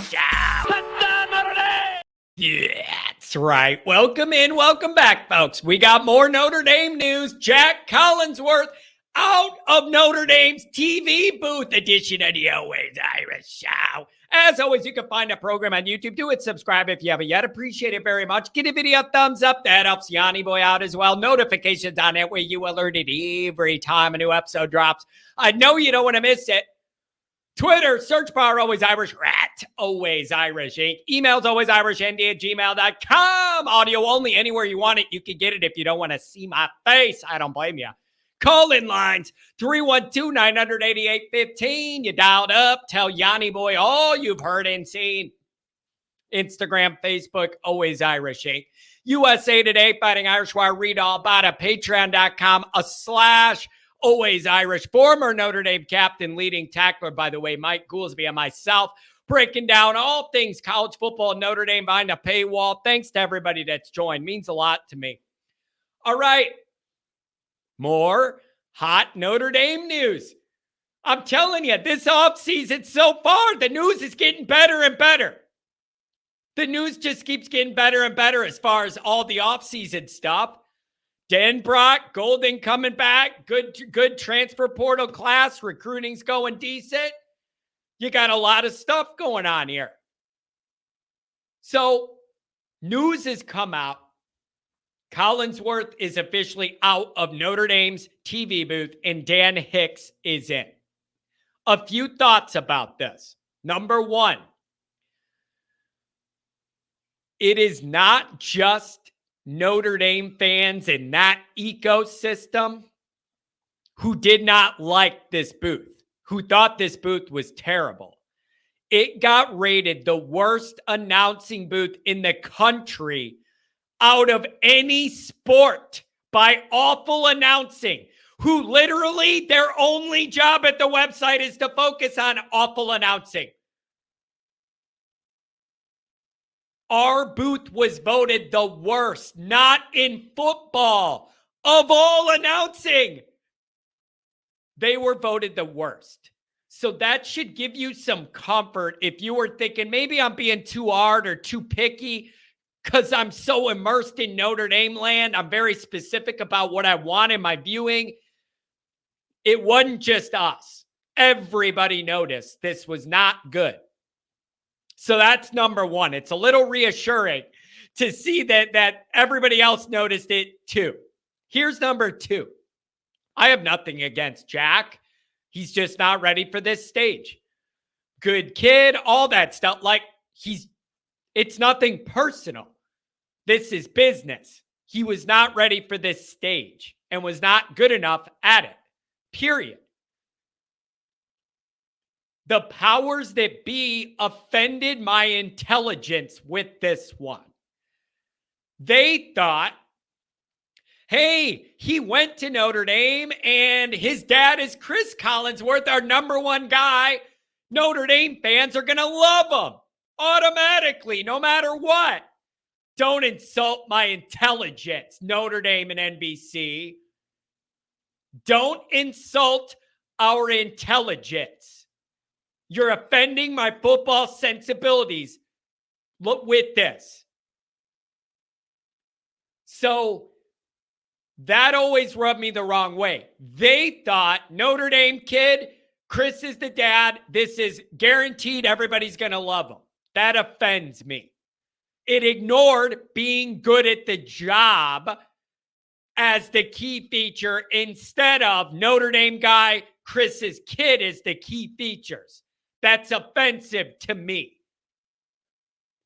Irish Show. Yeah, that's right. Welcome in, welcome back, folks. We got more Notre Dame news. Jack Collinsworth out of Notre Dame's TV booth edition of the Always Irish Show. As always, you can find the program on YouTube. Do it, subscribe if you haven't yet. Appreciate it very much. Give the video a thumbs up. That helps Yanni Boy out as well. Notifications on that way you alerted every time a new episode drops. I know you don't want to miss it. Twitter, search bar, Always Irish, rat, Always Irish Inc. Emails, alwaysirishnd@gmail.com. Audio only, anywhere you want it. You can get it if you don't want to see my face. I don't blame you. Call-in lines, 312-988-15. You dialed up. Tell Yanni Boy all you've heard and seen. Instagram, Facebook, Always Irish Inc. USA Today, Fighting Irish Wire. Read all about it. Patreon.com/Always Irish. Former Notre Dame captain, leading tackler, by the way, Mike Goolsby and myself, breaking down all things college football, Notre Dame behind a paywall. Thanks to everybody that's joined. Means a lot to me. All right. More hot Notre Dame news. I'm telling you, this offseason so far, the news is getting better and better. The news just keeps getting better and better as far as all the offseason stuff. Denbrock, Golden coming back, good transfer portal class, recruiting's going decent. You got a lot of stuff going on here. So, news has come out. Collinsworth is officially out of Notre Dame's TV booth, and Dan Hicks is in. A few thoughts about this. Number one, it is not just Notre Dame fans in that ecosystem who did not like this booth, who thought this booth was terrible. It got rated the worst announcing booth in the country out of any sport by Awful Announcing, who literally their only job at the website is to focus on awful announcing. Our booth was voted the worst, not in football, of all announcing. They were voted the worst. So that should give you some comfort if you were thinking, maybe I'm being too hard or too picky because I'm so immersed in Notre Dame land. I'm very specific about what I want in my viewing. It wasn't just us. Everybody noticed this was not good. So that's number one. It's a little reassuring to see that everybody else noticed it too. Here's number two. I have nothing against Jack. He's just not ready for this stage. Good kid, all that stuff. Like it's nothing personal. This is business. He was not ready for this stage and was not good enough at it. Period. The powers that be offended my intelligence with this one. They thought, hey, he went to Notre Dame and his dad is Chris Collinsworth, our number one guy. Notre Dame fans are going to love him automatically, no matter what. Don't insult my intelligence, Notre Dame and NBC. Don't insult our intelligence. You're offending my football sensibilities. Look with this. So that always rubbed me the wrong way. They thought Notre Dame kid, Chris is the dad. This is guaranteed everybody's going to love him. That offends me. It ignored being good at the job as the key feature instead of Notre Dame guy, Chris's kid is the key features. That's offensive to me.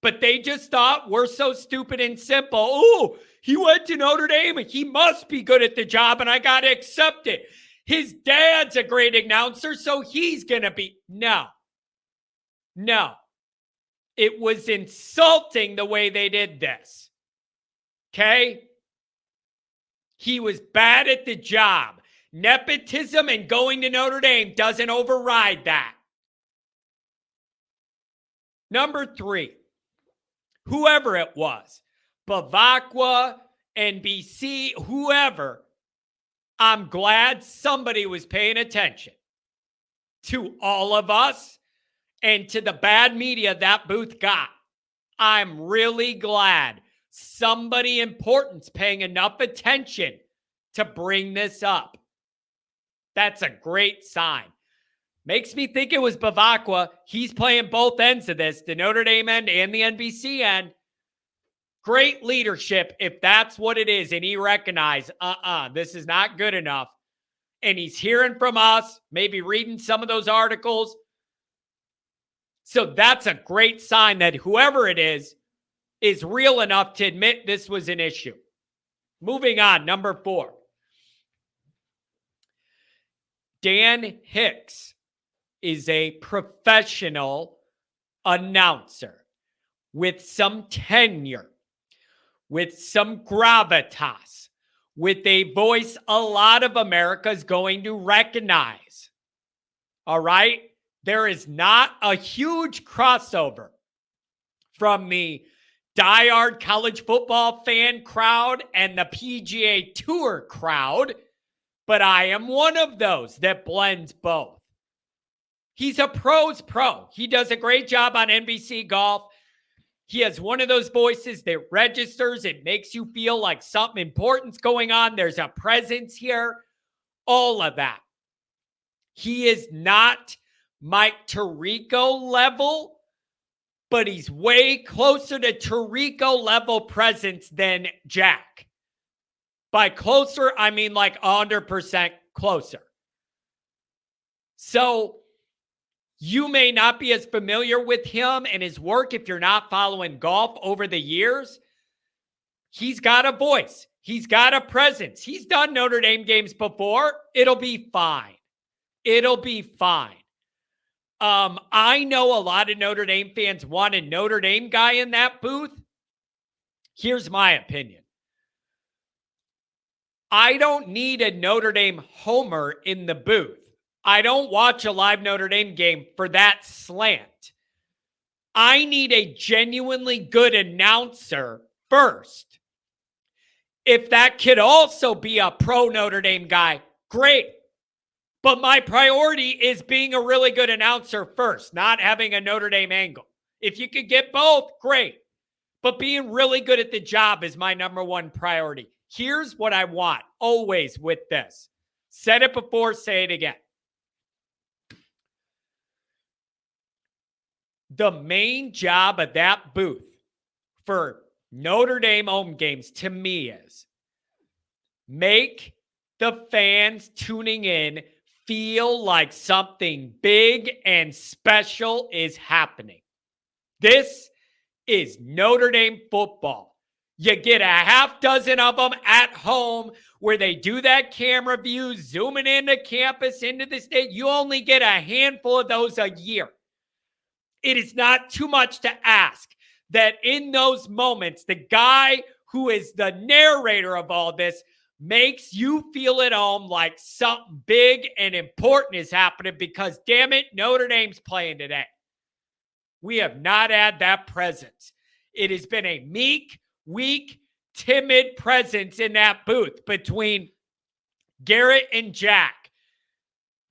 But they just thought we're so stupid and simple. Oh, he went to Notre Dame. He must be good at the job, and I got to accept it. His dad's a great announcer, so he's going to be. No. It was insulting the way they did this. Okay? He was bad at the job. Nepotism and going to Notre Dame doesn't override that. Number three, whoever it was, Bavacqua, NBC, whoever, I'm glad somebody was paying attention to all of us And to the bad media that Booth got, I'm really glad somebody important's paying enough attention to bring this up. That's a great sign. Makes me think it was Bavacqua. He's playing both ends of this, the Notre Dame end and the NBC end. Great leadership if that's what it is. And he recognized, this is not good enough. And he's hearing from us, maybe reading some of those articles. So that's a great sign that whoever it is real enough to admit this was an issue. Moving on, number 4. Dan Hicks is a professional announcer with some tenure, with some gravitas, with a voice a lot of America is going to recognize. All right? There is not a huge crossover from the diehard college football fan crowd and the PGA Tour crowd, but I am one of those that blends both. He's a pro's pro. He does a great job on NBC Golf. He has one of those voices that registers. It makes you feel like something important's going on. There's a presence here. All of that. He is not Mike Tirico level, but he's way closer to Tirico level presence than Jack. By closer, I mean like 100% closer. So you may not be as familiar with him and his work if you're not following golf over the years. He's got a voice. He's got a presence. He's done Notre Dame games before. It'll be fine. It'll be fine. I know a lot of Notre Dame fans want a Notre Dame guy in that booth. Here's my opinion. I don't need a Notre Dame homer in the booth. I don't watch a live Notre Dame game for that slant. I need a genuinely good announcer first. If that could also be a pro Notre Dame guy, great. But my priority is being a really good announcer first, not having a Notre Dame angle. If you could get both, great. But being really good at the job is my number one priority. Here's what I want always with this. Said it before, say it again. The main job of that booth for Notre Dame home games to me is make the fans tuning in feel like something big and special is happening. This is Notre Dame football. You get a half dozen of them at home where they do that camera view, zooming into campus, into the state. You only get a handful of those a year. It is not too much to ask that in those moments, the guy who is the narrator of all this makes you feel at home like something big and important is happening because, damn it, Notre Dame's playing today. We have not had that presence. It has been a meek, weak, timid presence in that booth between Garrett and Jack.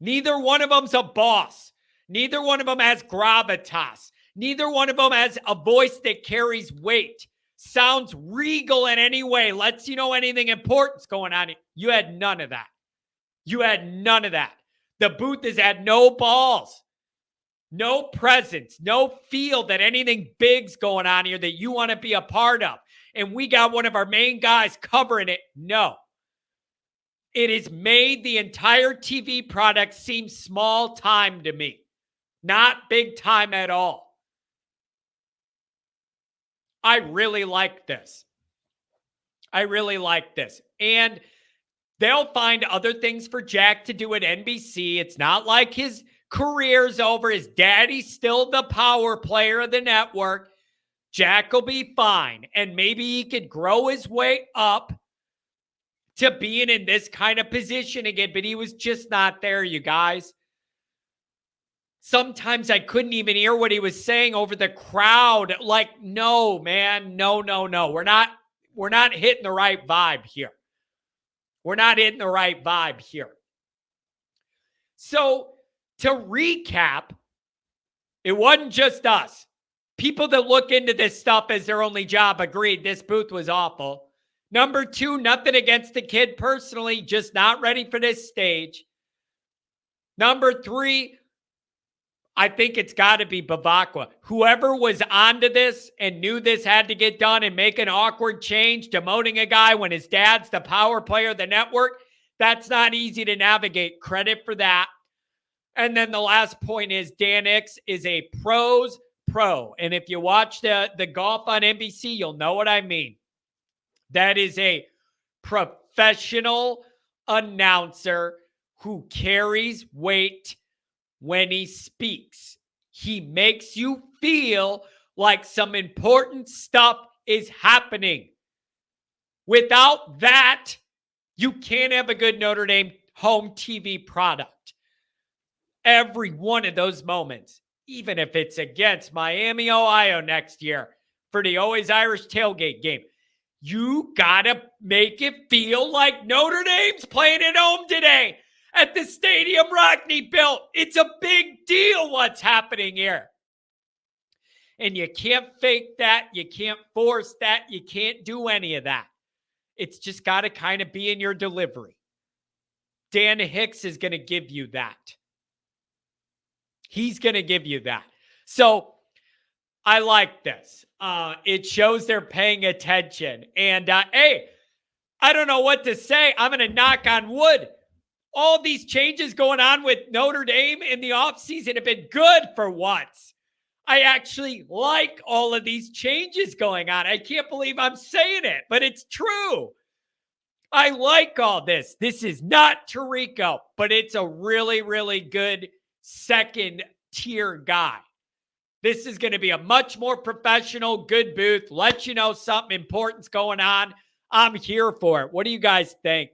Neither one of them's a boss. Neither one of them has gravitas. Neither one of them has a voice that carries weight. Sounds regal in any way. Lets you know anything important's going on. You had none of that. You had none of that. The booth has had no balls, no presence, no feel that anything big's going on here that you want to be a part of. And we got one of our main guys covering it. No. It has made the entire TV product seem small time to me. Not big time at all. I really like this. I really like this. And they'll find other things for Jack to do at NBC. It's not like his career's over. His daddy's still the power player of the network. Jack will be fine. And maybe he could grow his way up to being in this kind of position again. But he was just not there, you guys. Sometimes I couldn't even hear what he was saying over the crowd. Like, no, man, no. We're not hitting the right vibe here. We're not hitting the right vibe here. So to recap, It wasn't just us. People that look into this stuff as their only job agreed this booth was awful. Number two, nothing against the kid personally, just not ready for this stage. Number three, I think it's got to be Bavacqua. Whoever was onto this and knew this had to get done and make an awkward change, demoting a guy when his dad's the power player of the network, that's not easy to navigate. Credit for that. And then the last point is Dan Hicks is a pro's pro. And if you watch the golf on NBC, you'll know what I mean. That is a professional announcer who carries weight when he speaks. He makes you feel like some important stuff is happening. Without that, you can't have a good Notre Dame home TV product. Every one of those moments, even if it's against Miami, Ohio next year for the Always Irish tailgate game, you got to make it feel like Notre Dame's playing at home today at the stadium Rockne built. It's a big deal what's happening here. And you can't fake that. You can't force that. You can't do any of that. It's just got to kind of be in your delivery. Dan Hicks is going to give you that. He's going to give you that. So I like this. It shows they're paying attention. And hey, I don't know what to say. I'm going to knock on wood. All these changes going on with Notre Dame in the offseason have been good for once. I actually like all of these changes going on. I can't believe I'm saying it, but it's true. I like all this. This is not Tirico, but it's a really, really good second tier guy. This is going to be a much more professional, good booth. Let you know something important's going on. I'm here for it. What do you guys think?